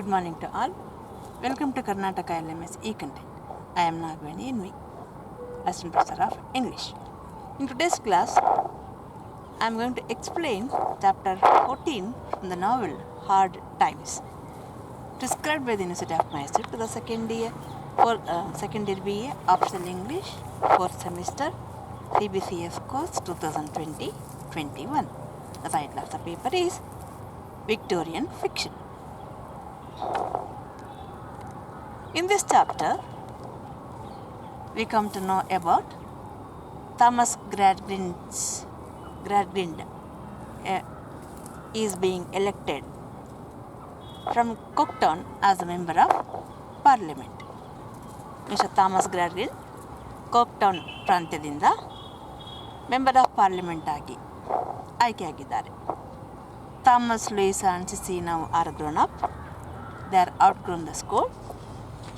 Good morning to all. Welcome to Karnataka LMS e-content. I am Nagvani Envi, Assistant Professor of English. In today's class, I am going to explain chapter 14 from the novel Hard Times, prescribed by the University of Mysore to the second year BA Optional English 4th semester CBCS course 2020-21. The title of the paper is Victorian Fiction. In this chapter, we come to know about Thomas Gradgrind is being elected from Cooktown as a member of Parliament. Mr. Thomas Gradgrind, Cooktown ಪ್ರಾಂತ್ಯದಿಂದ member of parliament ಆಗಿ ಆಯ್ಕೆಯಾಗಿದ್ದಾರೆ. Thomas, Louisa and Sissy now are grown up. They are outgrown the school.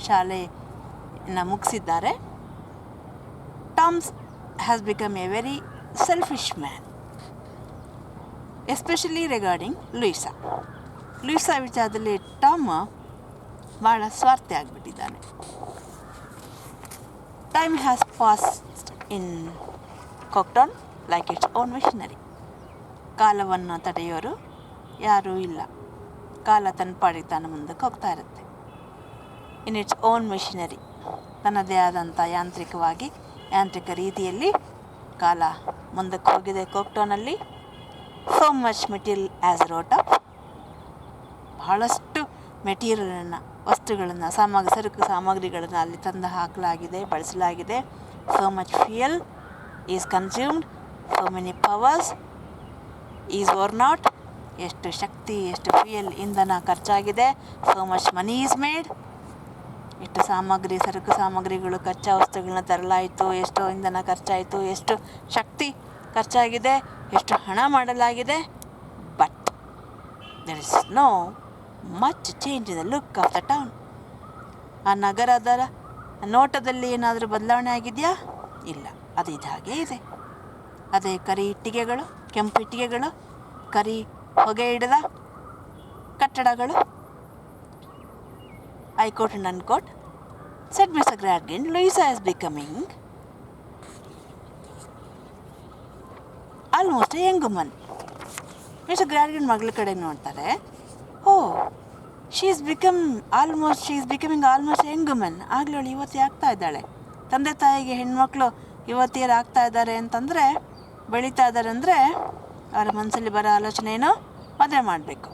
ಶಾಲೆಯನ್ನು ಮುಗಿಸಿದ್ದಾರೆ. Tom's has become a very selfish man, especially regarding Louisa. Louisa ವಿಚಾರದಲ್ಲಿ Tom ಭಾಳ ಸ್ವಾರ್ಥಿ ಆಗಿಬಿಟ್ಟಿದ್ದಾನೆ. Time has passed in Coketown like its own missionary. ಕಾಲವನ್ನು ತಡೆಯೋರು ಯಾರೂ ಇಲ್ಲ. ಕಾಲ ತನ್ನ ಪಾಡಿಗೆ ತಾನು ಮುಂದಕ್ಕೆ ಹೋಗ್ತಾ ಇರುತ್ತೆ. ಇನ್ ಇಟ್ಸ್ ಓನ್ ಮಿಷನರಿ, ತನ್ನದೇ ಆದಂಥ ಯಾಂತ್ರಿಕ ರೀತಿಯಲ್ಲಿ ಕಾಲ ಮುಂದಕ್ಕೆ ಹೋಗಿದೆ. ಕಾಕ್ಟೌನಲ್ಲಿ so much material as wrought up, ಬಹಳಷ್ಟು ಮೆಟೀರಿಯಲನ್ನು, ವಸ್ತುಗಳನ್ನು, ಸರಕು ಸಾಮಗ್ರಿಗಳನ್ನು ಅಲ್ಲಿ ತಂದು ಹಾಕಲಾಗಿದೆ, ಬಳಸಲಾಗಿದೆ. So much fuel is consumed, so many powers is worn out, ಎಷ್ಟು ಶಕ್ತಿ, ಎಷ್ಟು ಫ್ಯೂಯಲ್, ಇಂಧನ ಖರ್ಚಾಗಿದೆ. So much money is made, ಎಷ್ಟು ಸರಕು ಸಾಮಗ್ರಿಗಳು, ಕಚ್ಚಾ ವಸ್ತುಗಳನ್ನ ತರಲಾಯಿತು, ಎಷ್ಟು ಇಂಧನ ಖರ್ಚಾಯಿತು, ಎಷ್ಟು ಶಕ್ತಿ ಖರ್ಚಾಗಿದೆ, ಎಷ್ಟು ಹಣ ಮಾಡಲಾಗಿದೆ. But there is no much change in the look of the town. ಆ ನಗರದ ನೋಟದಲ್ಲಿ ಏನಾದರೂ ಬದಲಾವಣೆ ಆಗಿದೆಯಾ? ಇಲ್ಲ, ಅದು ಇದಾಗೇ ಇದೆ. ಅದೇ ಕರಿ ಇಟ್ಟಿಗೆಗಳು, ಕೆಂಪು ಇಟ್ಟಿಗೆಗಳು, ಕರಿ ಹೊಗೆ ಹಿಡಿದ ಕಟ್ಟಡಗಳು. I quote and unquote, said Mr. Gradgrind, Louisa is becoming almost a young woman. Mr. Gradgrind ಮಗಳ ಕಡೆ ನೋಡ್ತಾರೆ. she is becoming almost a young woman. ಆಗಲೇ ಅವಳು ಯುವತಿ ಆಗ್ತಾ ಇದ್ದಾಳೆ. ತಂದೆ ತಾಯಿಗೆ ಹೆಣ್ಮಕ್ಳು ಯುವತಿಯರು ಆಗ್ತಾ ಇದ್ದಾರೆ ಅಂತಂದರೆ, ಬೆಳೀತಾ ಇದ್ದಾರೆ ಅಂದರೆ, ಅವರ ಮನಸ್ಸಲ್ಲಿ ಬರೋ ಆಲೋಚನೆ ಏನು? ಮದುವೆ ಮಾಡಬೇಕು.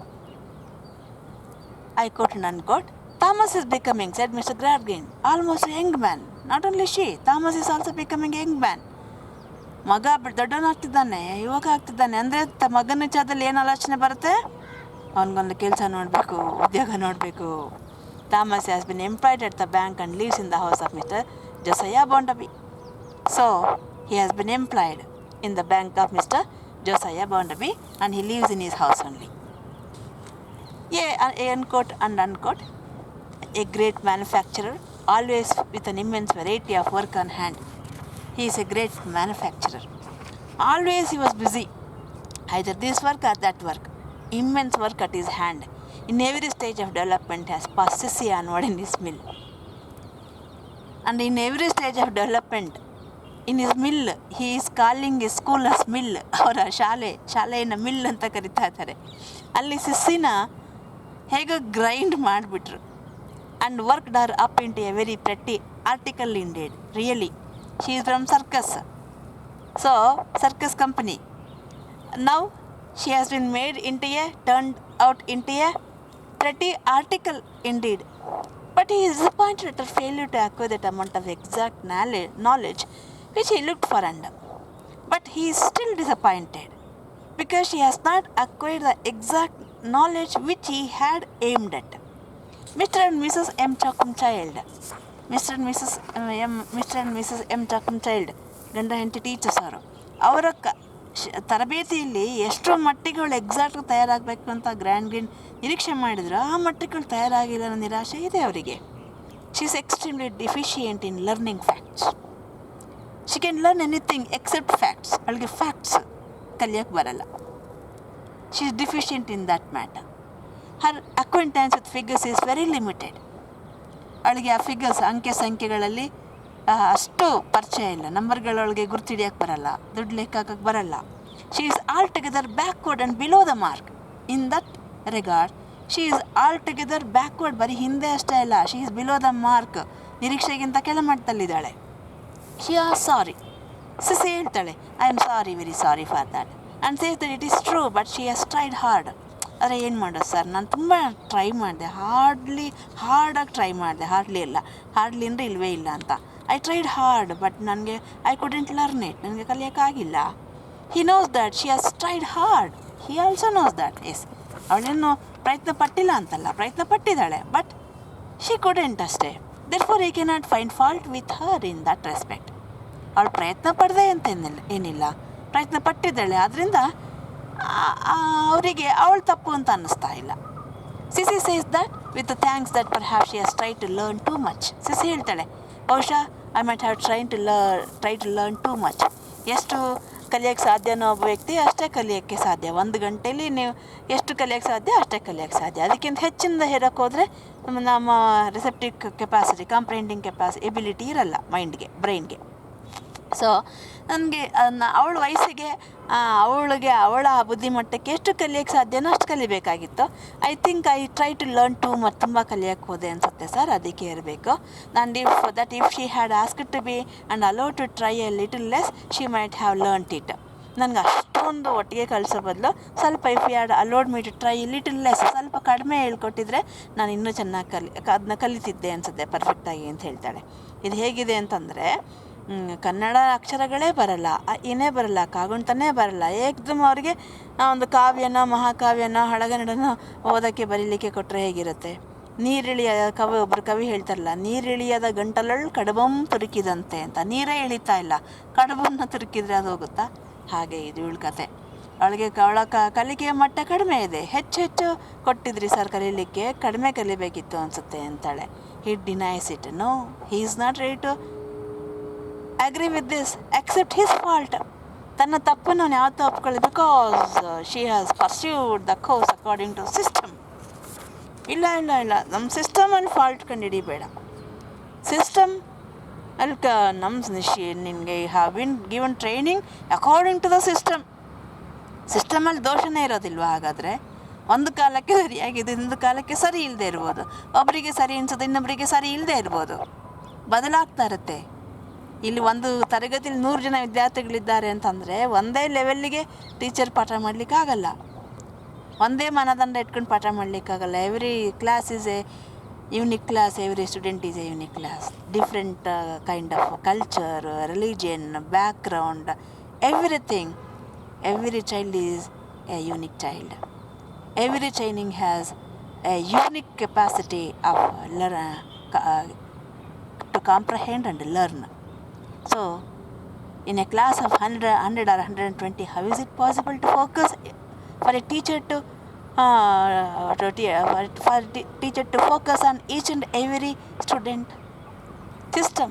I quote and unquote, Thomas is becoming, said Mr. Gradgrind, almost a young man. Not only she, Thomas is also becoming a young man. ಮಗ ದೊಡ್ಡವನಾಗ್ತಿದ್ದಾನೆ, ಯುವಕ ಆಗ್ತಿದ್ದಾನೆ ಅಂದರೆ ಮಗನ ವಿಚಾರದಲ್ಲಿ ಏನು ಆಲೋಚನೆ ಬರುತ್ತೆ? ಅವನಿಗೊಂದು ಕೆಲಸ ನೋಡಬೇಕು, ಉದ್ಯೋಗ ನೋಡಬೇಕು. Thomas has been employed at the bank and lives in the house of Mr. Josiah Bondaby. So, he has been employed in the bank of Mr. Josiah Bondaby and he lives in his house only. Unquote and unquote, a great manufacturer, always with an immense variety of work on hand. He is a great manufacturer. Always he was busy, either this work or that work. Immense work at his hand. In every stage of development has passed Sissy onward in his mill. And in every stage of development, in his mill, he is calling his school as mill. ಅವರ ಶಾಲೆಯನ್ನು mill ಅಂತ ಕರಿತಾ ಇದ್ದಾರೆ. ಅಲ್ಲಿ ಸಿಸ್ಸಿನ ಹೇಗೆ grind ಮಾಡಿಬಿಟ್ರು. And worked her up into a very pretty article indeed. Really, she is from circus. So, circus company. Now, she has been turned out into a pretty article indeed. But he is disappointed at her failure to acquire that amount of exact knowledge which he looked for under. But he is still disappointed because she has not acquired the exact knowledge which he had aimed at. Mr. and Mrs. M. Chuckenchild, ಗಂಡ ಹೆಂಡತಿ teachers ಅವರು, ಅವರ ತರಬೇತಿಯಲ್ಲಿ ಎಷ್ಟೋ ಮಟ್ಟಿಗೆ ಅವಳು exact ತಯಾರಾಗಬೇಕು ಅಂತ grand ನಿರೀಕ್ಷೆ ಮಾಡಿದ್ರು. ಆ ಮಟ್ಟಿಗೆ ತಯಾರಾಗಿಲ್ಲ ಅನ್ನೋ ನಿರಾಶೆ ಇದೆ ಅವರಿಗೆ. She is extremely deficient in learning facts. She can learn anything except facts. ಅವಳಿಗೆ ಫ್ಯಾಕ್ಟ್ಸ್ ಕಲಿಯೋಕ್ಕೆ ಬರಲ್ಲ. She is deficient in that matter. Her acquaintance with figures is very limited. ಅವಳಿಗೆ ಆ ಫಿಗರ್ಸ್ ಸಂಖ್ಯೆಗಳಲ್ಲಿ ಅಷ್ಟು ಪರಿಚಯ ಇಲ್ಲ, ನಂಬರ್ಗಳೊಳಗೆ ಗುರ್ತಿಡಿಯೋಕ್ಕೆ ಬರಲ್ಲ, ದುಡ್ಡು ಲೆಕ್ಕ ಹಾಕಕ್ಕೆ ಬರಲ್ಲ. She is all together backward and below the mark. In that regard she is all together backward, ಬರೀ ಹಿಂದೆ ಅಷ್ಟೇ ಅಲ್ಲ, she is below the mark, ನಿರೀಕ್ಷೆಗಿಂತ ಕೆಳಮಟ್ಟದಲ್ಲಿದ್ದಾಳೆ. ಶಿ ಆರ್ ಸಾರಿ, ಸಿಸಿ ಹೇಳ್ತಾಳೆ, I am sorry, very sorry for that, and says that it is true, but she has tried hard. ಆದರೆ ಏನು ಮಾಡೋದು sir, ನಾನು ತುಂಬ ಟ್ರೈ ಮಾಡಿದೆ, ಹಾರ್ಡಾಗಿ ಟ್ರೈ ಮಾಡಿದೆ, ಹಾರ್ಡ್ಲಿ ಅಂದರೆ ಇಲ್ಲವೇ ಇಲ್ಲ ಅಂತ. ಐ ಟ್ರೈಡ್ ಹಾರ್ಡ್, ಬಟ್ ನನಗೆ ಐ ಕುಡೆಂಟ್ ಲರ್ನ್ ಇಟ್, ನನಗೆ ಕಲಿಯೋಕ್ಕಾಗಿಲ್ಲ. He knows that she has tried hard, he also knows that. Yes, ಅವಳೇನು ಪ್ರಯತ್ನ ಪಟ್ಟಿಲ್ಲ ಅಂತಲ್ಲ, ಪ್ರಯತ್ನ ಪಟ್ಟಿದ್ದಾಳೆ, ಬಟ್ ಶಿ ಕುಡೆಂಟ್ ಅಷ್ಟೇ. Therefore I cannot find fault with her in that respect. ಅವಳು ಪ್ರಯತ್ನ ಪಡದೆ ಅಂತ ಏನಿಲ್ಲ, ಪ್ರಯತ್ನ ಪಟ್ಟಿದ್ದಾಳೆ, ಆದ್ದರಿಂದ ಅವರಿಗೆ ಅವಳು ತಪ್ಪು ಅಂತ ಅನ್ನಿಸ್ತಾ ಇಲ್ಲ. Sissy says that with thanks that perhaps she has try to learn too much. Sissy ಹೇಳ್ತಾಳೆ, ಬಹುಶಃ I might have try to learn too much. ಎಷ್ಟು ಕಲಿಯೋಕ್ಕೆ ಸಾಧ್ಯನೋ ಒಬ್ಬ ವ್ಯಕ್ತಿ ಅಷ್ಟೇ ಕಲಿಯೋಕ್ಕೆ ಸಾಧ್ಯ. 1 ಗಂಟೆಯಲ್ಲಿ ನೀವು ಎಷ್ಟು ಕಲಿಯೋಕ್ಕೆ ಸಾಧ್ಯ ಅಷ್ಟೇ ಕಲಿಯೋಕ್ಕೆ ಸಾಧ್ಯ. ಅದಕ್ಕಿಂತ ಹೆಚ್ಚಿಂದ ಹೇಳೋಕ್ಕೆ ಹೋದರೆ ನಮ್ಮ ರಿಸೆಪ್ಟಿವ್ ಕೆಪಾಸಿಟಿ, ಕಾಂಪ್ರಿಹೆಂಡಿಂಗ್ ಎಬಿಲಿಟಿ ಇರಲ್ಲ ಮೈಂಡ್ಗೆ, ಬ್ರೈನ್ಗೆ. ಸೊ ನನಗೆ ಅವಳ ವಯಸ್ಸಿಗೆ ಅವಳ ಬುದ್ಧಿಮಟ್ಟಕ್ಕೆ ಎಷ್ಟು ಕಲಿಯೋಕ್ಕೆ ಸಾಧ್ಯನೋ ಅಷ್ಟು ಕಲಿಬೇಕಾಗಿತ್ತು. I think I try to learn too much, ತುಂಬ ಕಲಿಯೋಕ್ಕೆ ಹೋದೆ ಅನಿಸುತ್ತೆ ಸರ್, ಅದಕ್ಕೆ ಇರಬೇಕು. ನಾನು if she had asked to be and allow to try a little less she might have learnt it. ನನಗೆ ಅಷ್ಟೊಂದು ಒಟ್ಟಿಗೆ ಕಲಿಸೋ ಬದಲು ಸ್ವಲ್ಪ if you had allowed me to try little less, ಸ್ವಲ್ಪ ಕಡಿಮೆ ಹೇಳ್ಕೊಟ್ಟಿದ್ರೆ ನಾನು ಇನ್ನೂ ಚೆನ್ನಾಗಿ ಅದನ್ನ ಕಲಿತಿದ್ದೆ ಅನಿಸುತ್ತೆ ಪರ್ಫೆಕ್ಟಾಗಿ ಅಂತ ಹೇಳ್ತಾಳೆ. ಇದು ಹೇಗಿದೆ ಅಂತಂದರೆ, ಕನ್ನಡ ಅಕ್ಷರಗಳೇ ಬರಲ್ಲ, ಏನೇ ಬರಲ್ಲ, ಕಾಗುಣ್ತನೇ ಬರಲ್ಲ, ಏಕ್ದಮ್ ಅವರಿಗೆ ಒಂದು ಕಾವ್ಯನ, ಮಹಾಕಾವ್ಯನ, ಹಳಗನ್ನಡನ ಓದೋಕ್ಕೆ ಬರೀಲಿಕ್ಕೆ ಕೊಟ್ಟರೆ ಹೇಗಿರುತ್ತೆ? ನೀರಿಳಿಯದ ಒಬ್ಬರು ಕವಿ ಹೇಳ್ತಾರಲ್ಲ, ನೀರಿಳಿಯದ ಗಂಟಲಲ್ಲಿ ಕಡಬಂ ತುರುಕಿದಂತೆ ಅಂತ. ನೀರೇ ಇಳಿತಾ ಇಲ್ಲ, ಕಡಬನ್ನು ತುರುಕಿದ್ರೆ ಅದು ಹೋಗುತ್ತಾ? ಹಾಗೆ ಇದು ಇವಳ ಕತೆ. ಅವಳಿಗೆ ಕಲಿಕೆಯ ಮಟ್ಟ ಕಡಿಮೆ ಇದೆ, ಹೆಚ್ಚು ಕೊಟ್ಟಿದ್ರಿ ಸರ್ ಕಲೀಲಿಕ್ಕೆ, ಕಡಿಮೆ ಕಲಿಬೇಕಿತ್ತು ಅನಿಸುತ್ತೆ ಅಂತಾಳೆ. He denies it. No, he is not ready to agree with this, accept his fault. ತನ್ನ ತಪ್ಪನ್ನು ಅವನು ಯಾವತ್ತೂ ಒಪ್ಕೊಳ್ಳಿ, because she has pursued the course according to system. ಇಲ್ಲ, ನಮ್ಮ ಸಿಸ್ಟಮಲ್ಲಿ ಫಾಲ್ಟ್ ಕಂಡುಹಿಡಿಬೇಡ. ಸಿಸ್ಟಮ್ ಅಲ್ಲಿ ನಿನಗೆ have been given training according to the ಸಿಸ್ಟಮಲ್ಲಿ ದೋಷನೇ ಇರೋದಿಲ್ವ? ಹಾಗಾದರೆ ಒಂದು ಕಾಲಕ್ಕೆ ಸರಿಯಾಗಿದೆ, ಇನ್ನೊಂದು ಕಾಲಕ್ಕೆ ಸರಿ ಇಲ್ಲದೆ ಇರ್ಬೋದು, ಒಬ್ಬರಿಗೆ ಸರಿ ಅನ್ಸೋದು, ಇನ್ನೊಬ್ಬರಿಗೆ ಸರಿ ಇಲ್ಲದೆ ಇರ್ಬೋದು, ಬದಲಾಗ್ತಾ ಇರುತ್ತೆ. ಇಲ್ಲಿ ಒಂದು ತರಗತಿಯಲ್ಲಿ 100 ಜನ ವಿದ್ಯಾರ್ಥಿಗಳಿದ್ದಾರೆ ಅಂತಂದರೆ ಒಂದೇ ಲೆವೆಲ್ಲಿಗೆ ಟೀಚರ್ ಪಾಠ ಮಾಡಲಿಕ್ಕಾಗಲ್ಲ, ಒಂದೇ ಮಾನದಂಡ ಇಟ್ಕೊಂಡು ಪಾಠ ಮಾಡಲಿಕ್ಕಾಗಲ್ಲ. Every class is a unique class, every student is a unique class. Different kind of culture, religion, background, everything. Every child is a unique child. Every child has a unique capacity of to comprehend and learn. So, in a class of 100 or 120, how is it possible to focus for a teacher to focus on each and every student? System.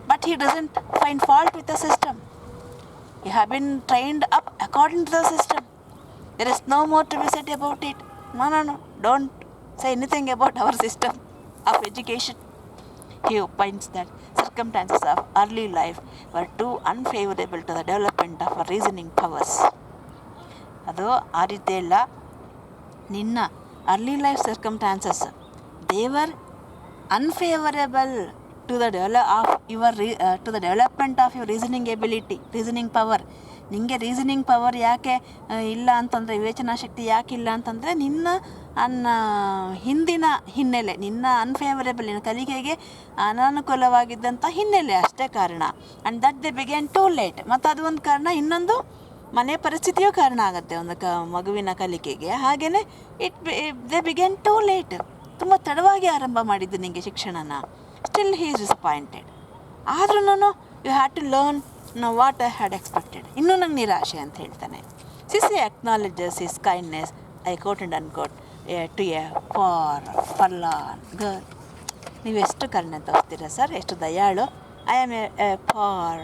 But he doesn't find fault with the system. You have been trained up according to the system. There is no more to be said about it. No. Don't say anything about our system of education. He opines that circumstances of early life were too unfavorable to the development of our reasoning powers. ಅದು ಆ ರೀತಿ ಇಲ್ಲ. ನಿನ್ನ early life circumstances they were unfavourable to the development of your reasoning ability, reasoning power. ನಿಮಗೆ reasoning power ಯಾಕೆ ಇಲ್ಲ ಅಂತಂದರೆ, ವಿವೇಚನಾ ಶಕ್ತಿ ಯಾಕೆ ಇಲ್ಲ ಅಂತಂದರೆ, ನಿನ್ನ ಹಿಂದಿನ ಹಿನ್ನೆಲೆ, ನಿನ್ನ ಅನ್ಫೇವರೇಬಲ್, ನಿನ್ನ ಕಲಿಕೆಗೆ ಅನಾನುಕೂಲವಾಗಿದ್ದಂಥ ಹಿನ್ನೆಲೆ ಅಷ್ಟೇ ಕಾರಣ. And that they began too late. ಮತ್ತು ಅದು ಒಂದು ಕಾರಣ, ಇನ್ನೊಂದು ಮನೆ ಪರಿಸ್ಥಿತಿಯೂ ಕಾರಣ ಆಗುತ್ತೆ ಒಂದು ಮಗುವಿನ ಕಲಿಕೆಗೆ. ಹಾಗೆಯೇ ದೇ ಬಿಗ್ಯಾನ್ ಟೂ ಲೇಟ್. ತುಂಬ ತಡವಾಗಿ ಆರಂಭ ಮಾಡಿದ್ದು ನಿಮಗೆ ಶಿಕ್ಷಣನ. Still he is disappointed. ಆದ್ರೂ you had to learn what I had expected. ಇನ್ನೂ ನಂಗೆ ನಿರಾಶೆ ಅಂತ ಹೇಳ್ತಾನೆ. Sissy acknowledges his kindness, I quote and unquote, to a forlorn girl. ನೀವು ಎಷ್ಟು ಕರುಣೆ ತೋರಿಸ್ತೀರ ಸರ್, ಎಷ್ಟು ದಯಾಳು. ಐ ಆಮ್ ಫಾರ್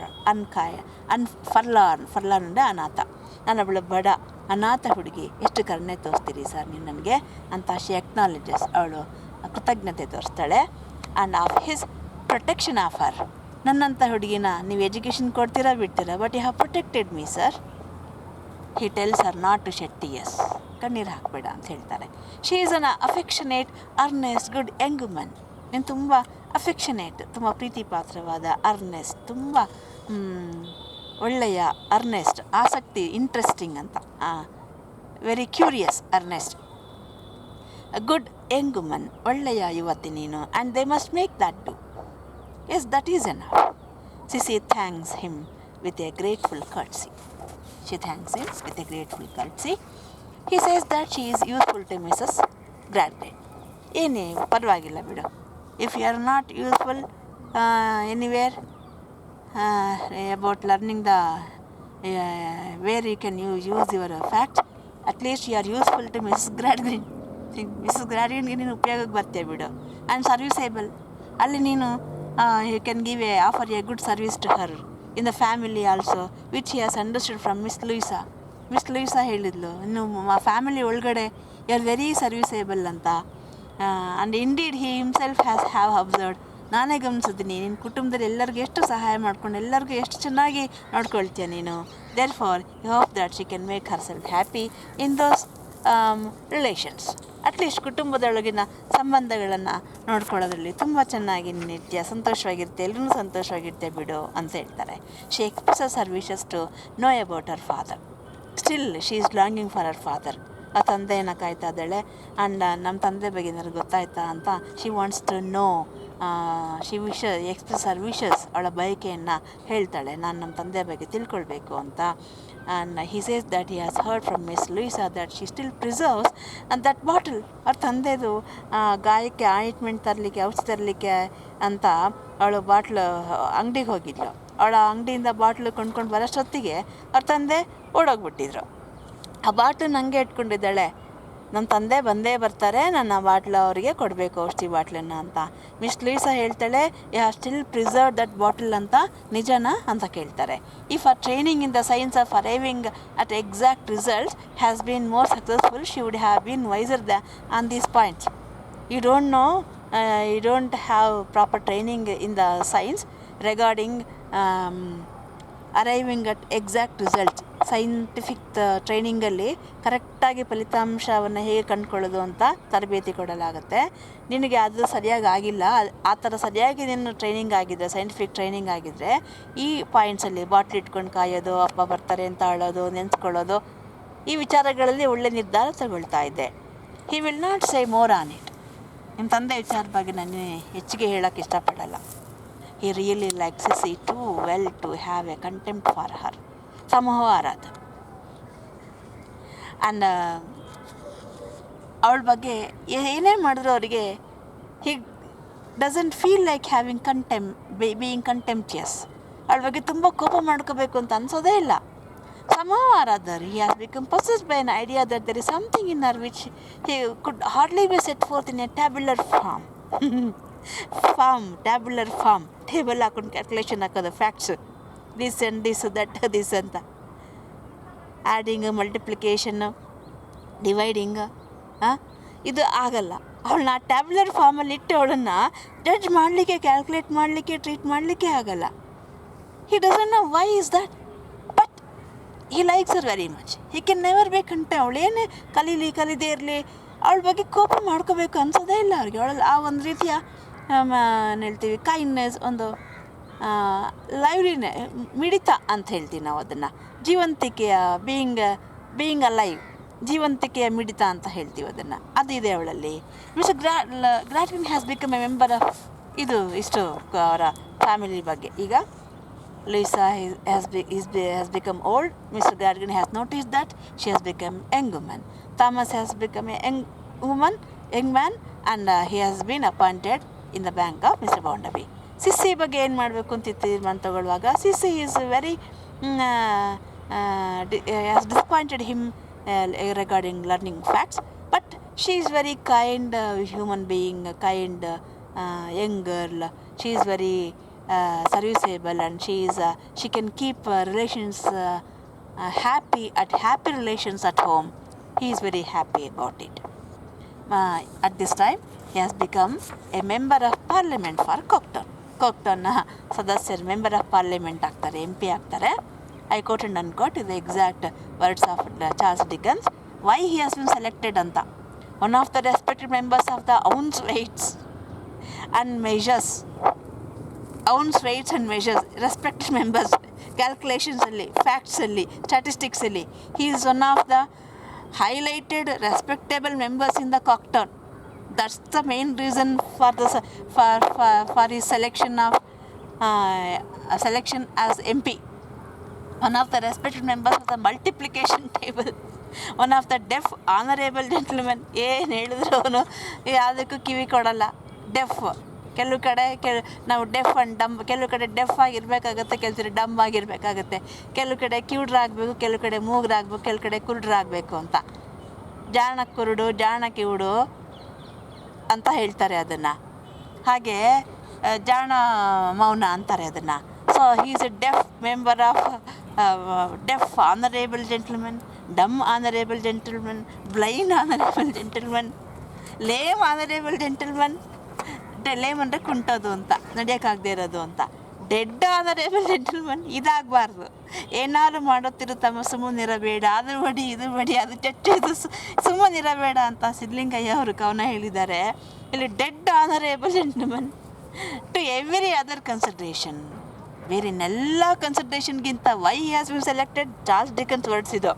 ಫರ್ಲಾನ್ ಅಂದರೆ ಅನಾಥ. ನಾನೊಬ್ಬಳು ಬಡ ಅನಾಥ ಹುಡುಗಿ, ಎಷ್ಟು ಕರುಣೆ ತೋರಿಸ್ತೀರಿ ಸರ್ ನೀವು ನನಗೆ ಅಂತ ಶಿ ಎಕ್ನಾಲಜಸ್, ಅವಳು ಕೃತಜ್ಞತೆ ತೋರಿಸ್ತಾಳೆ. And of his protection of her, ನನ್ನಂಥ ಹುಡುಗಿನ ನೀವು ಎಜುಕೇಷನ್ ಕೊಡ್ತೀರಾ ಬಿಡ್ತೀರಾ, but you have protected me sir. He tells her not to shed tears, ಕಣ್ಣೀರು ಹಾಕಬೇಡ ಅಂತ ಹೇಳ್ತಾರೆ. She is an affectionate earnest good young woman. ನೀನು ತುಂಬ ಅಫೆಕ್ಷನೇಟ್, ತುಂಬ ಪ್ರೀತಿ ಪಾತ್ರವಾದ, ಅರ್ನೆಸ್ಟ್, ತುಂಬ ಒಳ್ಳೆಯ, ಅರ್ನೆಸ್ಟ್ ಆಸಕ್ತಿ, ಇಂಟ್ರೆಸ್ಟಿಂಗ್ ಅಂತ, very curious earnest, good young woman, ಒಳ್ಳೆಯ ಯುವತಿ ನೀನು. And they must make that do. Yes, that is enough. Sissy thanks him with a grateful curtsy. She thanks him with a grateful curtsy. He says that she is useful to Mrs. Gradgrind. ಏನೇ ಪರವಾಗಿಲ್ಲ ಬಿಡು. If you are not useful anywhere about learning the where you can use your facts, at least you are useful to Mrs. Gradgrind. Mrs. Gradgrindಗೆ ನೀನು ಉಪಯೋಗಕ್ಕೆ ಬರ್ತೀಯ ಬಿಡು. And ಸರ್ವಿಸೇಬಲ್, ಅಲ್ಲಿ ನೀನು you can offer a good service to her in the family also, which he has understood from Miss Louisa. Miss Louisa ಹೇಳಿದ್ಲು, ಇನ್ನು family ಒಳಗಡೆ you are very ಸರ್ವಿಸೇಬಲ್ ಅಂತ. And indeed he himself have observed, ನಾನೇ ಗಮನಿಸಿದ್ದೀನಿ ನಿನ್ನ ಕುಟುಂಬದಲ್ಲಿ ಎಲ್ಲರಿಗೂ ಎಷ್ಟು ಸಹಾಯ ಮಾಡ್ಕೊಂಡು ಎಲ್ಲರಿಗೂ ಎಷ್ಟು ಚೆನ್ನಾಗಿ ನೋಡ್ಕೊಳ್ತೀಯ ನೀನು. Therefore you hope that she can make herself happy in those relations. At least ಕುಟುಂಬದೊಳಗಿನ ಸಂಬಂಧಗಳನ್ನು ನೋಡ್ಕೊಳ್ಳೋದ್ರಲ್ಲಿ ತುಂಬ ಚೆನ್ನಾಗಿ ನಿತ್ಯ ಸಂತೋಷವಾಗಿರುತ್ತೆ, ಎಲ್ಲರೂ ಸಂತೋಷವಾಗಿರುತ್ತೆ ಬಿಡು ಅಂತ ಹೇಳ್ತಾರೆ. She expresses her wishes to know about her father. Still she is longing for her father. ಆ ತಂದೆಯನ್ನು ಕಾಯ್ತಾ ಇದ್ದಾಳೆ. ಆ್ಯಂಡ್ ನಮ್ಮ ತಂದೆ ಬಗ್ಗೆ ನನಗೆ ಗೊತ್ತಾಯ್ತಾ ಅಂತ she wants to know. She express her wishes, ಅವಳ ಬಯಕೆಯನ್ನು ಹೇಳ್ತಾಳೆ, ನಾನು ನಮ್ಮ ತಂದೆ ಬಗ್ಗೆ ತಿಳ್ಕೊಳ್ಬೇಕು ಅಂತ. And he says that he has heard from Miss Louisa that she still preserves that bottle. ಅವ್ರ ತಂದೆದು ಗಾಯಕ್ಕೆ ಆಯಿಂಟ್ಮೆಂಟ್ ತರಲಿಕ್ಕೆ, ಔಷಧಿ ತರಲಿಕ್ಕೆ ಅಂತ ಅವಳು ಬಾಟ್ಲು ಅಂಗಡಿಗೆ ಹೋಗಿದ್ಲು. ಅವಳ ಅಂಗಡಿಯಿಂದ ಬಾಟ್ಲು ಕೊಂಡ್ಕೊಂಡು ಬರೋಷ್ಟೊತ್ತಿಗೆ ಅವ್ರ ತಂದೆ ಓಡೋಗ್ಬಿಟ್ಟಿದ್ರು. ಆ ಬಾಟ್ಲು ನನಗೆ ಇಟ್ಕೊಂಡಿದ್ದಾಳೆ, ನಮ್ಮ ತಂದೆ ಬಂದೇ ಬರ್ತಾರೆ, ನನ್ನ ಬಾಟ್ಲು ಅವರಿಗೆ ಕೊಡಬೇಕು, ಔಷಧಿ ಬಾಟ್ಲನ್ನು ಅಂತ. ಮಿಸ್ ಲೂಯಿಸಾ ಹೇಳ್ತಾಳೆ, you have still preserve that bottle ಅಂತ, ನಿಜನಾ ಅಂತ ಕೇಳ್ತಾರೆ. If a training in the science of arriving at exact results has been more successful, she would have been wiser on these points. You don't know, you don't have proper training in the science regarding arriving at exact results. Scientific ಟ್ರೈನಿಂಗಲ್ಲಿ ಕರೆಕ್ಟಾಗಿ ಫಲಿತಾಂಶವನ್ನು ಹೇಗೆ ಕಂಡುಕೊಳ್ಳೋದು ಅಂತ ತರಬೇತಿ ಕೊಡಲಾಗುತ್ತೆ. ನಿನಗೆ ಅದು ಸರಿಯಾಗಿ ಆಗಿಲ್ಲ, ಆ ಥರ ಸರಿಯಾಗಿ ನಿನ್ನ ಟ್ರೈನಿಂಗ್ ಆಗಿದ್ದರೆ, ಸೈಂಟಿಫಿಕ್ ಟ್ರೈನಿಂಗ್ ಆಗಿದ್ದರೆ, ಈ ಪಾಯಿಂಟ್ಸಲ್ಲಿ ಬಾಟ್ಲ್ ಇಟ್ಕೊಂಡು ಕಾಯೋದು, ಅಪ್ಪ ಬರ್ತಾರೆ ಅಂತ ಅಳೋದು, ನೆನೆಸ್ಕೊಳ್ಳೋದು, ಈ ವಿಚಾರಗಳಲ್ಲಿ ಒಳ್ಳೆ ನಿರ್ಧಾರ ತಗೊಳ್ತಾ ಇದ್ದೆ. He will not say more on it. ನಿಮ್ಮ ತಂದೆ ವಿಚಾರದ ಬಗ್ಗೆ ನಾನು ಹೆಚ್ಚಿಗೆ ಹೇಳೋಕ್ಕೆ ಇಷ್ಟಪಡಲ್ಲ. He really likes Sissy too well to have a contempt for her. Somehow or other. And ಅವಳ ಬಗ್ಗೆ ಏನೇ ಮಾಡಿದ್ರು ಅವರಿಗೆ he doesn't feel like having being contemptuous. ಅವಳ ಬಗ್ಗೆ ತುಂಬ ಕೋಪ ಮಾಡ್ಕೋಬೇಕು ಅಂತ ಅನ್ಸೋದೇ ಇಲ್ಲ. Somehow or other he has become possessed by an idea that there is something in her which he could hardly be set forth in a tabular form. Tabular form, table ಹಾಕೊಂಡು calculation ಹಾಕೋದು, facts, this and this ಅಂತ, adding, ಮಲ್ಟಿಪ್ಲಿಕೇಶನ್ನು, dividing, ಇದು ಆಗಲ್ಲ. ಅವಳನ್ನ tabular ಫಾರ್ಮಲ್ಲಿ ಇಟ್ಟು ಅವಳನ್ನು ಜಡ್ಜ್ ಮಾಡಲಿಕ್ಕೆ, ಕ್ಯಾಲ್ಕುಲೇಟ್ ಮಾಡಲಿಕ್ಕೆ, ಟ್ರೀಟ್ ಮಾಡಲಿಕ್ಕೆ ಆಗಲ್ಲ. He doesn't know why is that, but he likes her very much. He can never be content. ಅವಳೇನೇ ಕಲೀದೇ ಇರಲಿ, ಅವಳ ಬಗ್ಗೆ ಕೋಪ ಮಾಡ್ಕೋಬೇಕು ಅನ್ಸೋದೇ ಇಲ್ಲ ಅವ್ರಿಗೆ. ಅವಳಲ್ಲಿ ಆ ಒಂದು ರೀತಿಯ ಹೇಳ್ತೀವಿ ಕೈಂಡ್ನೆಸ್, ಒಂದು ಲೈವ್ಲಿನೆ, ಮಿಡಿತ ಅಂತ ಹೇಳ್ತೀವಿ ನಾವು ಅದನ್ನು. ಜೀವಂತಿಕೆಯ ಬೀಯಿಂಗ್ ಅ ಲೈವ್, ಜೀವಂತಿಕೆಯ ಮಿಡಿತ ಅಂತ ಹೇಳ್ತೀವಿ ಅದನ್ನು. ಅದು ಇದೆ ಅವಳಲ್ಲಿ. Mr Gradgrind has become a member of ಇಷ್ಟು ಅವರ ಫ್ಯಾಮಿಲಿ ಬಗ್ಗೆ. ಈಗ Louisa has become old. Mr. Gradgrind has noticed that she has become a young woman. Thomas has become a young man, and he has been appointed in the bank of Mr. Bounderby. Sissy ಬಗ್ಗೆ ಏನು ಮಾಡಬೇಕು ಅಂತ ತೀರ್ಮಾನ ತಗೊಳ್ಳುವಾಗ Sissy is very has disappointed him regarding learning facts, but she is very kind human being, kind young girl. She is very serviceable, and she can keep relations happy relations at home. He is very happy about it. At this time, he has become a member of parliament for Cocton. Cocton ಸದಸ್ಯರು member of parliament ಆಗ್ತಾರೆ, MP ಆಗ್ತಾರೆ. I quote and unquote the exact words of Charles Dickens. Why he has been selected ಅಂತ. One of the respected members of the ounce weights and measures. Ounce weights and measures, respected members, calculations ಅಲ್ಲಿ, facts ಅಲ್ಲಿ, statistics ಅಲ್ಲಿ. He is one of the highlighted respectable members in the Cocton. That's the main reason for the for his selection of selection as MP. One of the respected members of the multiplication table. One of the deaf honorable gentlemen. ಏನು ಹೇಳಿದ್ರು ಅವನು ಯಾವುದಕ್ಕೂ ಕಿವಿ ಕೊಡಲ್ಲ. Deaf ಕೆಲವು ಕಡೆ ನಾವು deaf and dumb, ಕೆಲವು ಕಡೆ ಡೆಫ್ ಆಗಿರಬೇಕಾಗತ್ತೆ, ಕೆಲವು ಕಡೆ ಡಂಬ್ ಆಗಿರಬೇಕಾಗತ್ತೆ, ಕೆಲವು ಕಡೆ ಕಿವುಡ್ರಾಗಬೇಕು, ಕೆಲವು ಕಡೆ ಮೂಗ್ರಾಗಬೇಕು, ಕೆಲವು ಕಡೆ ಕುರುಡ್ರಾಗಬೇಕು ಅಂತ. ಜಾಣ ಕುರುಡು, ಜಾಣ ಕಿವುಡು ಅಂತ ಹೇಳ್ತಾರೆ ಅದನ್ನು. ಹಾಗೆ ಜಾಣ ಮೌನ ಅಂತಾರೆ ಅದನ್ನು. So he is a deaf member of deaf honourable gentleman, dumb honourable gentleman, blind honourable gentleman, lame honourable gentleman. Lame ಅಂದರೆ ಕುಂಟೋದು ಅಂತ, ನಡೆಯೋಕ್ಕಾಗದೇ ಇರೋದು ಅಂತ. ಡೆಡ್ ಆನರೇಬಲ್ ಜೆಂಟಲ್ಮನ್, ಇದಾಗಬಾರ್ದು. ಏನಾದ್ರು ಮಾಡೋತ್ತಿರು ತಮ್ಮ ಸುಮ್ಮನಿರಬೇಡ, ಅದು ಬಡಿ ಇದು ಬಡಿ ಅದು ಚಚ್ಚು ಇದು ಸುಮ್ಮನಿರಬೇಡ ಅಂತ ಸಿದ್ಧಲಿಂಗಯ್ಯ ಅವರು ಕವನ ಹೇಳಿದ್ದಾರೆ. ಇಲ್ಲಿ dead honourable gentleman to every other consideration. ಬೇರೆನೆಲ್ಲ ಕನ್ಸಿಡ್ರೇಷನ್ಗಿಂತ why has been selected, Charles Dickens words ಇದು.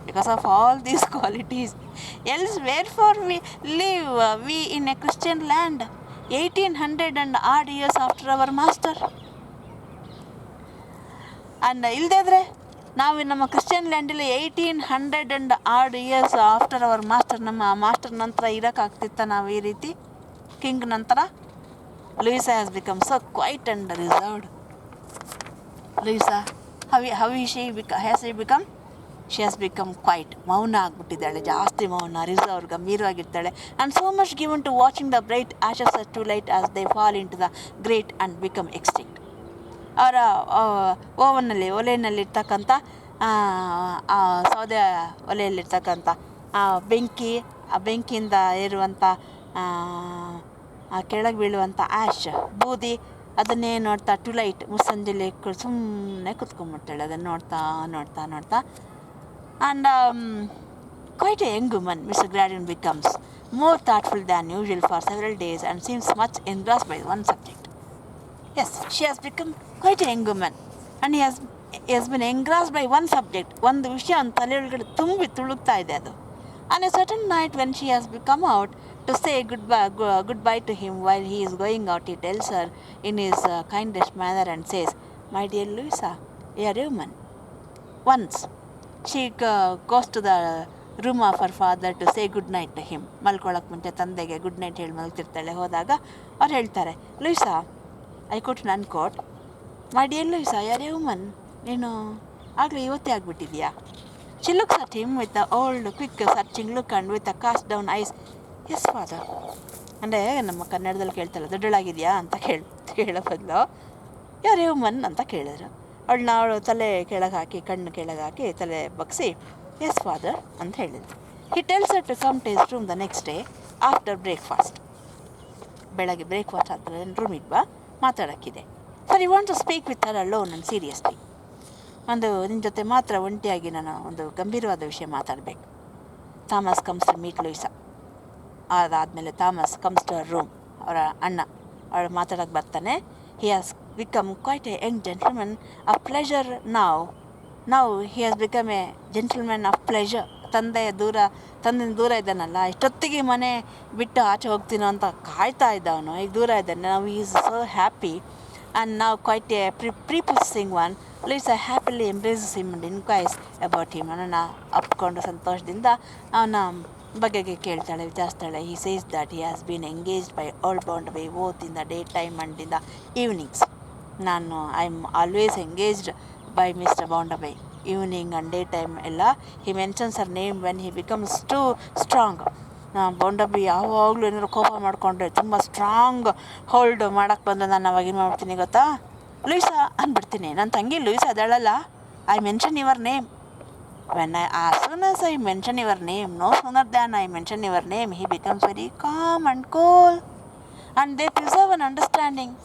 Because of all these qualities. Else wherefore we live we in a Christian land 1800 and odd years after our master. And ಇಲ್ಲದಿದ್ರೆ ನಾವು ನಮ್ಮ Christian ಲ್ಯಾಂಡಲ್ಲಿ 1800 and odd years after our master, ನಮ್ಮ master ನಂತರ ಇರೋಕ್ಕಾಗ್ತಿತ್ತ ನಾವು ಈ ರೀತಿ? ಕಿಂಗ್ ನಂತರ Louisa has become so quiet and reserved. Louisa how has she become? She has become quite ಮೌನ ಆಗಿಬಿಟ್ಟಿದ್ದಾಳೆ, ಜಾಸ್ತಿ ಮೌನ, ರಿಸರ್ವ್, ಗಂಭೀರವಾಗಿರ್ತಾಳೆ. And so much given to watching the bright ashes twilight as they fall into the grate and become extinct. ಅವರ ಒಲೆಯಲ್ಲಿರ್ತಕ್ಕಂಥ ಸೌದೆ ಒಲೆಯಲ್ಲಿರ್ತಕ್ಕಂಥ ಬೆಂಕಿ, ಆ ಬೆಂಕಿಯಿಂದ ಏರುವಂಥ ಕೆಳಗೆ ಬೀಳುವಂಥ ಆ್ಯಶ್, ಬೂದಿ, ಅದನ್ನೇ ನೋಡ್ತಾ ಟು ಲೈಟ್ ಮುಸ್ಸಂಜೆಲಿ ಸುಮ್ಮನೆ ಕುತ್ಕೊಂಡ್ಬಿಡ್ತಾಳೆ ಅದನ್ನು ನೋಡ್ತಾ ನೋಡ್ತಾ ನೋಡ್ತಾ. And quite a young woman, Mr. Gradin becomes more thoughtful than usual for several days and seems much engrossed by one subject. Yes, she has become quite a young woman and he has been engrossed by one subject. ಒಂದು ವಿಷಯ ಒಂದು ತಲೆಯೊಳಗಡೆ ತುಂಬಿ ತುಳುಕ್ತಾ ಇದೆ ಅದು. On a certain night when she has come out to say goodbye to him while he is going out, he tells her in his kindest manner and says, "My dear Louisa, you are a woman." Once she goes to the room of her father to say good night to him. ಮಲ್ಕೊಳ್ಳೋಕೆ ಮುಂಚೆ ತಂದೆಗೆ good night ಹೇಳಿ ಮಲ್ತಿರ್ತಾಳೆ. ಹೋದಾಗ ಅವ್ರು ಹೇಳ್ತಾರೆ, Louisa, I quote unquote, my dear Louisa, ಯಾರೇ woman, ನೀನು ಆಗಲೇ ಇವತ್ತೇ ಆಗಿಬಿಟ್ಟಿದ್ಯಾ? She looks at him with the old quick searching look and with a cast down eyes. Yes father ಅಂದರೆ ನಮ್ಮ ಕನ್ನಡದಲ್ಲಿ ಕೇಳ್ತಾಳೆ, ದೊಡ್ಡಳಾಗಿದೆಯಾ ಅಂತ ಕೇಳೋ ಬದಲು ಯಾರೇ ವುಮನ್ ಅಂತ ಕೇಳಿದ್ರು. ಅವಳು ತಲೆ ಕೆಳಗೆ ಹಾಕಿ, ಕಣ್ಣು ಕೆಳಗೆ ಹಾಕಿ, ತಲೆ ಬಗ್ಸಿ ಎಸ್ ಫಾದರ್ ಅಂತ ಹೇಳಿದ್ರು. He tells her to come to his room the next day after breakfast. ಬೆಳಗ್ಗೆ ಬ್ರೇಕ್ಫಾಸ್ಟ್ ಆದಮೇಲೆ ರೂಮಿಗೆ ಬಾ, ಮಾತಾಡೋಕ್ಕಿದೆ. For you want to speak with her alone and seriously. ನಿನ್ನ ಜೊತೆ ಮಾತ್ರ ಒಂಟಿಯಾಗಿ ನಾನು ಒಂದು ಗಂಭೀರವಾದ ವಿಷಯ ಮಾತಾಡಬೇಕು. Thomas comes to meet Louisa. ಅದಾದಮೇಲೆ Thomas comes to her room. ಅವರ ಅಣ್ಣ ಅವಳು ಮಾತಾಡೋಕ್ಕೆ ಬರ್ತಾನೆ. He has become quite a young gentleman of pleasure now. Now he has become a gentleman of pleasure. ತಂದೆಯಿಂದ ದೂರ ಇದ್ದಾನಲ್ಲ, ಇಷ್ಟೊತ್ತಿಗೆ ಮನೆ ಬಿಟ್ಟು ಆಚೆ ಹೋಗ್ತೀನೋ ಅಂತ ಕಾಯ್ತಾ ಇದ್ದ ಅವನು. ಈಗ ದೂರ ಇದ್ದಾನೆ. ನಾವು ಈಸ್ ಸೋ ಹ್ಯಾಪಿ ಆ್ಯಂಡ್ ನಾವು quite a prepossessing one. Louisa happily embraces him and inquires about him. ಅವನನ್ನು ಅಪ್ಕೊಂಡು ಸಂತೋಷದಿಂದ ಅವನ ಬಗೆಗೆ ಕೇಳ್ತಾಳೆ, ವಿಚಾರಿಸ್ತಾಳೆ. He says that he has been engaged by old Bounderby both in the daytime and in the evenings. I am always engaged by Mr Bounderby, evening and daytime ಎಲ್ಲ. He mentions her name when he becomes too strong. Bounderby ಯಾವಾಗಲೂ ಏನಾದ್ರು ಕೋಪ ಮಾಡಿಕೊಂಡ್ರೆ, ತುಂಬ strong hold ಮಾಡೋಕ್ಕೆ ಬಂದರೆ ನಾನು ಅವಾಗ ಏನು ಮಾಡ್ತೀನಿ ಗೊತ್ತಾ, ಲೂಯಿಸಾ ಅಂದ್ಬಿಡ್ತೀನಿ. ನನ್ನ ತಂಗಿ ಲೂಯಿಸಾ ಅದಳಲ್ಲ, I mention your name As soon as I mention your name, no sooner than I mention your name, he becomes very calm and cool, and they preserve an understanding.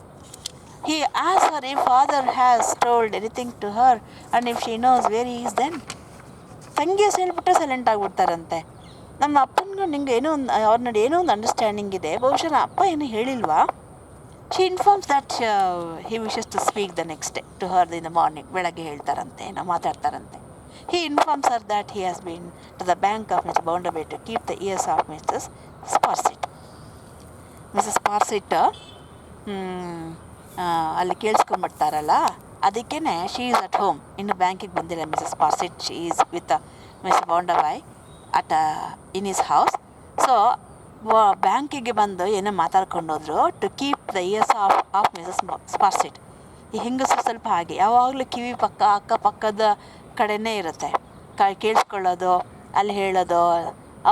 He asks her if father has told anything to her, and if she knows where he is then. ತಂಗಿ ಹೇಳ್ಬಿಟ್ರೆ silent ಆಗಿಬಿಡ್ತಾರಂತೆ. ನಮ್ಮ ಅಪ್ಪನಿಗೂ ನಿಂಗೆ ಏನೋ ಒಂದು ಅವ್ರ ನಡೆ ಏನೋ ಒಂದು ಅಂಡರ್ಸ್ಟ್ಯಾಂಡಿಂಗ್ ಇದೆ, ಬಹುಶಃ ಅಪ್ಪ ಏನು ಹೇಳಿಲ್ವಾ. She informs that he wishes to speak the next day to her in the morning. ಬೆಳಗ್ಗೆ ಹೇಳ್ತಾರಂತೆ, ಏನೋ ಮಾತಾಡ್ತಾರಂತೆ. He informs her that he has been to the bank of Mr. Bounderby to keep the ears of Mrs. Sparsit. Mrs. Sparsit ಅಲ್ಲಿ ಕೇಳಿಸ್ಕೊಂಡ್ಬಿಡ್ತಾರಲ್ಲ, ಅದಕ್ಕೇ she is at home. ಇನ್ನು ಬ್ಯಾಂಕಿಗೆ ಬಂದಿಲ್ಲ Mrs Sparsit. She is with Miss Bounderby at in his house. So ಬ್ಯಾಂಕಿಗೆ ಬಂದು ಏನೋ ಮಾತಾಡ್ಕೊಂಡೋದ್ರು to keep the ears of Mrs Sparsit. ಈ ಹೆಂಗಸರು ಸ್ವಲ್ಪ ಹಾಗೆ ಯಾವಾಗಲೂ ಕಿವಿ ಪಕ್ಕ ಅಕ್ಕಪಕ್ಕದ ಕಡೆನೇ ಇರುತ್ತೆ, ಕೇಳಿಸ್ಕೊಳ್ಳೋದು, ಅಲ್ಲಿ ಹೇಳೋದು,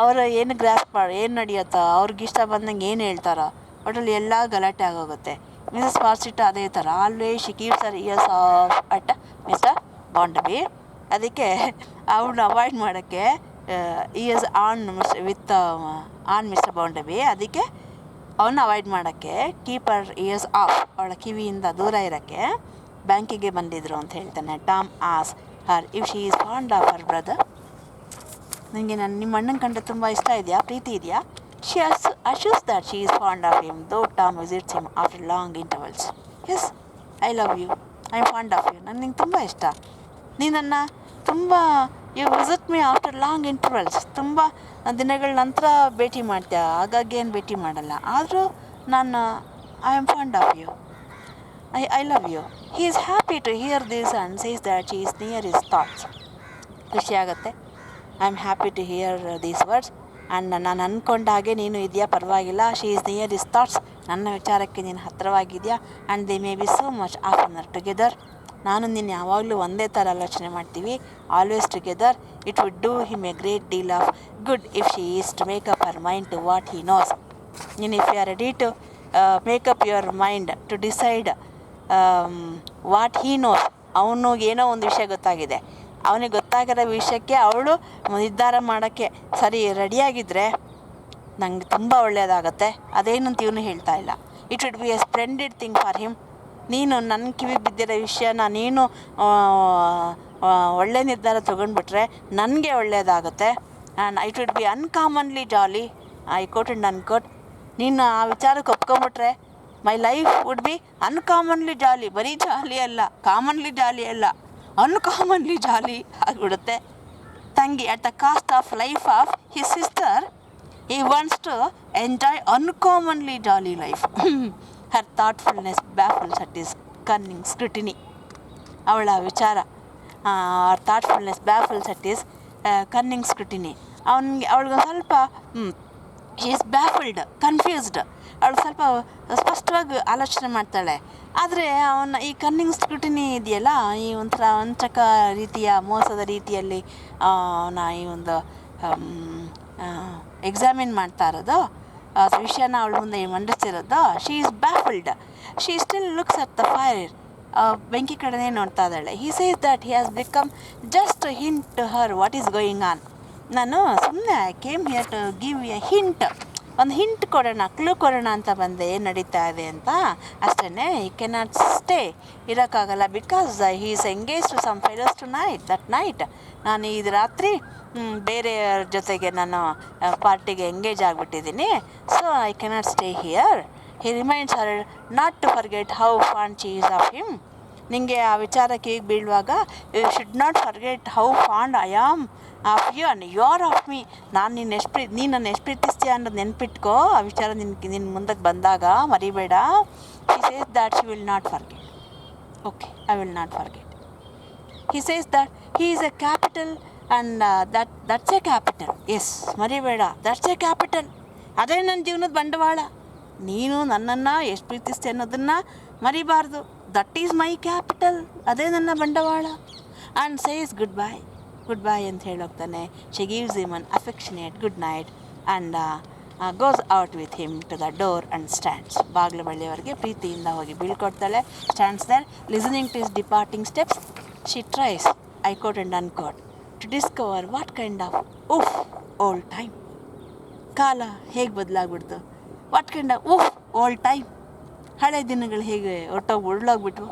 ಅವರು ಏನು ಗ್ರಾಸ್ ಏನು ನಡೆಯುತ್ತೋ, ಅವ್ರಿಗೆ ಇಷ್ಟ ಬಂದಂಗೆ ಏನು ಹೇಳ್ತಾರೋ ಒಟ್ಟಲ್ಲಿ ಎಲ್ಲ ಗಲಾಟೆ ಆಗೋಗುತ್ತೆ. ಮಿಸಸ್ ಪಾರ್ಸಿಟ್ ಅದೇ ಥರ, always she keeps her ears off at Mr Bounderby. ಅದಕ್ಕೆ ಅವನ್ನ ಅವಾಯ್ಡ್ ಮಾಡೋಕ್ಕೆ ears on with on Mr Bounderby. ಅದಕ್ಕೆ ಅವನ್ನ ಅವಾಯ್ಡ್ ಮಾಡೋಕ್ಕೆ ಕೀಪ್ ಹರ್ ಇಯರ್ಸ್ ಆಫ್, ಅವಳ ಕಿವಿಯಿಂದ ದೂರ ಇರೋಕ್ಕೆ ಬ್ಯಾಂಕಿಗೆ ಬಂದಿದ್ರು ಅಂತ ಹೇಳ್ತಾನೆ. Tom as Har if she is fond of her brother. ನನಗೆ ನಿಮ್ಮ ಅಣ್ಣನ ಕಂಡ್ರೆ ತುಂಬ ಇಷ್ಟ ಇದೆಯಾ, ಪ್ರೀತಿ ಇದೆಯಾ? She assures that she is fond of him, though Tom visits him after long intervals. Yes, I love you. I am fond of you. ನನಗೆ ತುಂಬ ಇಷ್ಟ. ನೀನನ್ನು ತುಂಬ you visit me after long intervals. ತುಂಬ ದಿನಗಳ ನಂತರ ಭೇಟಿ ಮಾಡ್ತೀಯ, ಹಾಗಾಗಿ ಏನು ಭೇಟಿ ಮಾಡಲ್ಲ. ಆದರೂ ನಾನು I am fond of you. I love you. He is happy to hear this and says that she is near his thoughts. ಖುಷಿ ಆಗುತ್ತೆ. I am happy to hear these words. And ನಾನು ಅಂದ್ಕೊಂಡ ಹಾಗೆ ನೀನು ಇದೆಯಾ, ಪರವಾಗಿಲ್ಲ. She is near his thoughts. ನನ್ನ ವಿಚಾರಕ್ಕೆ ನೀನು ಹತ್ತಿರವಾಗಿದೆಯಾ. And they may be so much oftener together. ನಾನು ನೀನು ಯಾವಾಗಲೂ ಒಂದೇ ಥರ ಆಲೋಚನೆ ಮಾಡ್ತೀವಿ, always together. It would do him a great deal of good if she is to make up her mind to what he knows. ನೀನು if you are ready to make up your mind to decide what he knows. ಅವನು ಏನೋ ಒಂದು ವಿಷಯ ಗೊತ್ತಾಗಿದೆ, ಅವನಿಗೆ ಗೊತ್ತಾಗಿರೋ ವಿಷಯಕ್ಕೆ ಅವಳು ನಿರ್ಧಾರ ಮಾಡೋಕ್ಕೆ ಸರಿ ರೆಡಿಯಾಗಿದ್ದರೆ ನನಗೆ ತುಂಬ ಒಳ್ಳೆಯದಾಗತ್ತೆ. ಅದೇನಂತ ಇವನು ಹೇಳ್ತಾ ಇಲ್ಲ. It would B A splendid thing for him. ನೀನು ನನ್ನ ಕಿವಿಗೆ ಬಿದ್ದಿರೋ ವಿಷಯನ ನೀನು ಒಳ್ಳೆ ನಿರ್ಧಾರ ತೊಗೊಂಡ್ಬಿಟ್ರೆ ನನಗೆ ಒಳ್ಳೆಯದಾಗುತ್ತೆ. And it would be uncommonly jolly. I quote and unquote. ನೀನು ಆ ವಿಚಾರಕ್ಕೆ ಒಪ್ಕೊಂಬಿಟ್ರೆ my life would be uncommonly jolly. ಬರೀ ಜಾಲಿ ಅಲ್ಲ, ಕಾಮನ್ಲಿ ಜಾಲಿ ಅಲ್ಲ, ಅನ್ಕಾಮನ್ಲಿ ಜಾಲಿ ಆಗಿಬಿಡುತ್ತೆ. ತಂಗಿ at the cost of life of his sister he wants to enjoy uncommonly jolly life. Her thoughtfulness baffles at his cunning scrutiny. ಅವಳ ವಿಚಾರ, ಥಾಟ್ಫುಲ್ನೆಸ್ ಬ್ಯಾಫಲ್ಸ್ ಅಟ್ ಈಸ್ ಕನ್ನಿಂಗ್ ಸ್ಕ್ರೂಟಿನಿ. ಅವಳಿಗೊಂದು ಸ್ವಲ್ಪ she is ಬ್ಯಾಫಲ್ಡ್, confused. ಅವಳು ಸ್ವಲ್ಪ ಸ್ಪಷ್ಟವಾಗಿ ಆಲೋಚನೆ ಮಾಡ್ತಾಳೆ. ಆದರೆ ಅವನ ಈ ಕನ್ನಿಂಗ್ ಸ್ಕ್ರೂಟಿನಿ ಇದೆಯಲ್ಲ, ಈ ಒಂಥರ ವಂಚಕ ರೀತಿಯ ಮೋಸದ ರೀತಿಯಲ್ಲಿ ಅವನ ಈ ಒಂದು ಎಕ್ಸಾಮಿನ್ ಮಾಡ್ತಾ ಇರೋದು, ವಿಷಯನ ಅವಳ ಮುಂದೆ ಮಂಡಿಸ್ತಿರೋದು. She is baffled. She still looks at the fire. ಬೆಂಕಿ ಕಡೆನೇ ನೋಡ್ತಾ ಇದ್ದಾಳೆ. He says that he has become just hint to her what is going on. ನಾನು ಸುಮ್ಮನೆ I came here to give a hint, ಒಂದು ಹಿಂಟ್ ಕೊಡೋಣ, clue ಕೊಡೋಣ ಅಂತ ಬಂದೆ ಏನು ನಡೀತಾ ಇದೆ ಅಂತ. ಅಷ್ಟೇ. ಈ ಕೆನಾಟ್ ಸ್ಟೇ, ಇರೋಕ್ಕಾಗಲ್ಲ. Because he is engage to some fellows to that night. ನಾನು ಇದು ರಾತ್ರಿ ಬೇರೆಯವ್ರ ಜೊತೆಗೆ ನಾನು ಪಾರ್ಟಿಗೆ ಎಂಗೇಜ್ ಆಗಿಬಿಟ್ಟಿದ್ದೀನಿ. So I cannot stay here. He reminds her not to forget how fond she is of him. ನಿಮಗೆ ಆ ವಿಚಾರಕ್ಕೆ ಈಗ ಬೀಳುವಾಗ you should not forget how fond I am of you and you are of me. ನಾನು ನೀನು ನನ್ನ ಎಷ್ಟು ಪ್ರೀತಿಸ್ತೀಯ ಅನ್ನೋದು ನೆನ್ಪಿಟ್ಕೋ. ಆ ವಿಚಾರ ನಿನ್ನ ಮುಂದಕ್ಕೆ ಬಂದಾಗ ಮರಿಬೇಡ. He says that she will not forget. Okay, I will not forget. He says that he is a capital and that's a capital. Yes, ಮರಿಬೇಡ, ದಟ್ಸ್ ಎ ಕ್ಯಾಪಿಟಲ್. ಅದೇ ನನ್ನ ಜೀವನದ ಬಂಡವಾಳ. ನೀನು ನನ್ನನ್ನು ಎಷ್ಟು ಪ್ರೀತಿಸ್ತೀಯ ಅನ್ನೋದನ್ನು ಮರಿಬಾರ್ದು. That is my capital. ಅದೇ ನನ್ನ ಬಂಡವಾಳ. And says goodbye, goodbye ಅಂತ ಹೇಳೋಗ್ತಾನೆ. She gives him an affectionate good night and goes out with him to the door and stands. ಬಾಗಿಲು ಬಳಿಯವರೆಗೆ ಪ್ರೀತಿಯಿಂದ ಹೋಗಿ ಬೀಳ್ಕೊಡ್ತಾಳೆ. Stands there listening to his departing steps. She tries, I quote and unquote, to discover what kind of old time. ಕಾಲ ಹೇಗೆ ಬದಲಾಗ್ಬಿಡ್ತು, what kind of old time, ಹಳೆ ದಿನಗಳು ಹೇಗೆ ಉರುಳೋಗ್ಬಿಟ್ವು.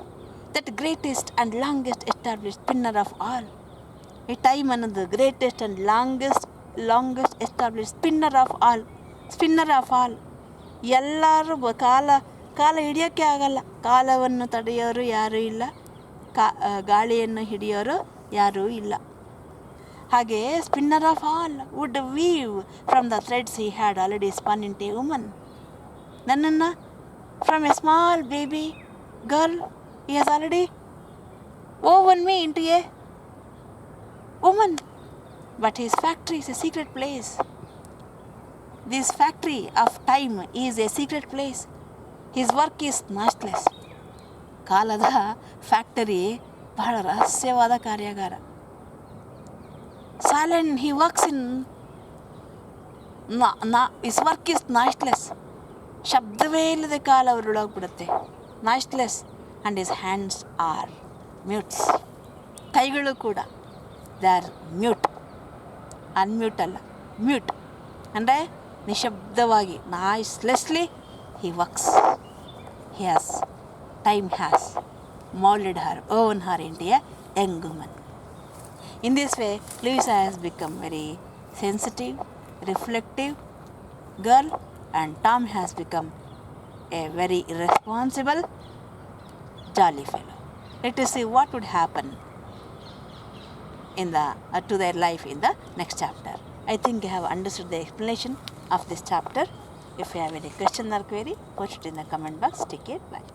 That greatest and longest establish spinner of all. ಈ time ಅನ್ನೋದು greatest and longest establish spinner of all. ಎಲ್ಲರೂ ಕಾಲ ಹಿಡಿಯೋಕ್ಕೆ ಆಗಲ್ಲ. ಕಾಲವನ್ನು ತಡೆಯೋರು ಯಾರೂ ಇಲ್ಲ, ಗಾಳಿಯನ್ನು ಹಿಡಿಯೋರು ಯಾರೂ ಇಲ್ಲ. ಹಾಗೆ spinner of all would weave from the threads he had already spun into a woman. ನನ್ನನ್ನು from a small baby girl he has already woven me into a woman. But his factory is a secret place. This factory of time is a secret place. His work is noiseless. ಕಾಲದ factory ಬಹಳ ರಹಸ್ಯವಾದ ಕಾರ್ಯಾಗಾರ. Silent, he works in his work is noiseless. ಶಬ್ದವೇ ಇಲ್ಲದೆ ಕಾಲ ಉರುಳೋಗ್ಬಿಡುತ್ತೆ. noiseless. And his hands are mutes. ಕೈಗಳು ಕೂಡ they are mute. Unmute ಅಲ್ಲ, mute ಅಂದರೆ ನಿಶಬ್ದವಾಗಿ, ನಾಯ್ಸ್ಲೆಸ್ಲಿ he works. Time has molded her, woven her into a young woman. In this way, Louisa has become very sensitive, reflective girl, and Tom has become a very irresponsible, jolly fellow. Let us see what would happen to their life in the next chapter. I think you have understood the explanation of this chapter. If you have any question or query, post it in the comment box. Take care. Bye.